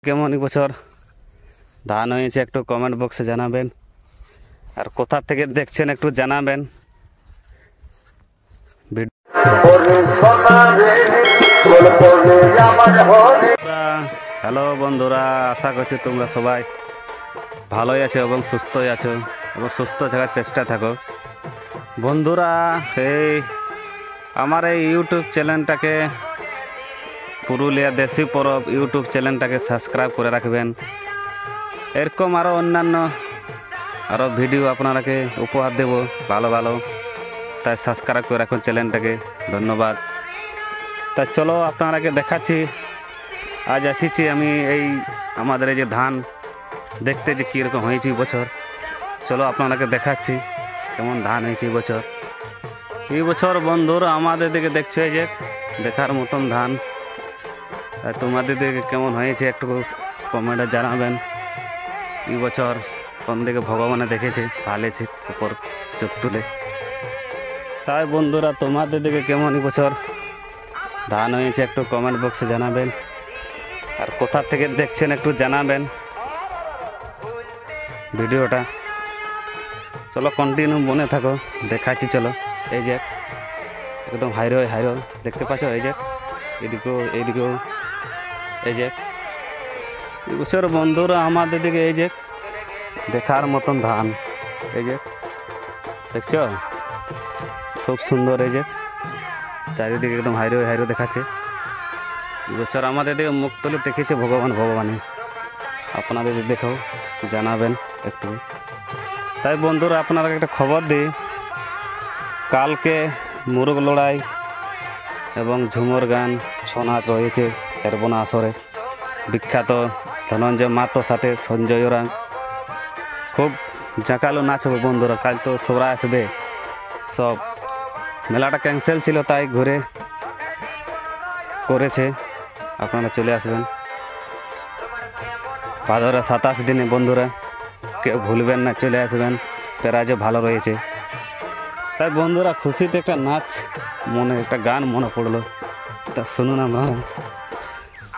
কেমন এই বছর ধান হয়েছে একটু কমেন্ট বক্সে জানাবেন, আর কোথা থেকে দেখছেন একটু জানাবেন। হ্যালো বন্ধুরা, আশা করছি তোমরা সবাই ভালোই আছো এবং সুস্থই আছো এবং সুস্থ থাকার চেষ্টা থাকো। বন্ধুরা, এই আমার এই ইউটিউব চ্যানেলটাকে, পুরুলিয়া দেশি পরব ইউটিউব চ্যানেলটাকে সাবস্ক্রাইব করে রাখবেন। এরকম আরও অন্যান্য আরও ভিডিও আপনারাকে উপহার দেব ভালো ভালো, তাই সাবস্ক্রাইব করে রাখুন চ্যানেলটাকে। ধন্যবাদ। তাই চলো আপনারাকে দেখাচ্ছি, আজ আসিছি আমি এই আমাদের এই যে ধান দেখতে যে কীরকম হয়েছে বছর। চলো আপনারাকে দেখাচ্ছি কেমন ধান হয়েছে বছর। এই বছর বন্ধুরা আমাদের দিকে দেখছো এই যে দেখার মতন ধান। তোমাদের দিকে কেমন হয়েছে একটু কমেন্টে জানাবেন। এই বছর কোন দিকে ভগবানে দেখেছে ভালেছে উপর চোখ তুলে। তাই বন্ধুরা তোমাদের দিকে কেমন এই বছর ধান হয়েছে একটু কমেন্ট বক্সে জানাবেন, আর কোথা থেকে দেখছেন একটু জানাবেন ভিডিওটা। চলো কন্টিনিউ মনে থাকো, দেখাচ্ছি। চলো এই যে একদম হাইরো হাইরো দেখতে পাচ্ছ, এই যে এইদিকেও এই যে এবছর বন্ধুরা আমাদের দিকে এই যে দেখার মতন ধান, এই যে দেখছো খুব সুন্দর। এই যে চারিদিকে একদম হাইরো হাইরো দেখাচ্ছে। এবছর আমাদের দিকে মুখ তুলে দেখেছে ভগবানে। আপনাদের দেখো জানাবেন একটু। তাই বন্ধুরা আপনারা একটা খবর দিই, কালকে মুরগ লড়াই এবং ঝুমুর গান ছৌ নাচ রয়েছে এরবনা আসরে। বিখ্যাত ধনঞ্জয় মাতো সাথে সঞ্জয় ওরাং খুব জাঁকালো নাচ হবে বন্ধুরা। কাল তো সবাই আসবে, সব মেলাটা ক্যান্সেল ছিল তাই ঘুরে করেছে, আপনারা চলে আসবেন। ভাদরে 27 দিনে বন্ধুরা কেউ ভুলবেন না, চলে আসবেন। প্রাইজও ভালো রয়েছে। তাই বন্ধুরা খুশিতে একটা নাচ একটা গান মনে পড়লো, তা শুনুন আমরা।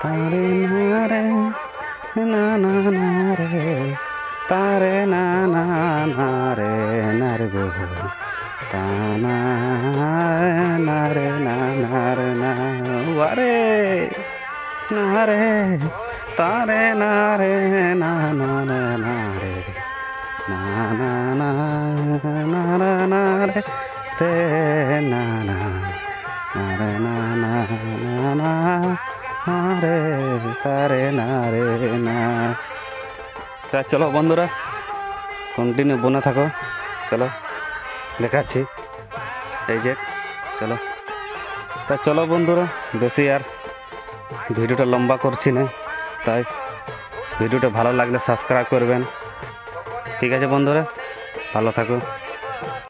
তারে না রে না না না রে, তারে না না না রে না রে গো, তা না না রে না না রে না ওয়ারে না রে, তারে না রে না না না না রে না না না না না না রে রে না না না রে না না না না রে তারে না রে না। তা চলো বন্ধুরা কন্টিনিউ বনে থাকো। চলো দেখাচ্ছি এই যে চলো। তা চলো বন্ধুরা বেশি আর ভিডিওটা লম্বা করছি না, তাই ভিডিওটা ভালো লাগলে সাবস্ক্রাইব করবেন। ঠিক আছে বন্ধুরা, ভালো থাকো।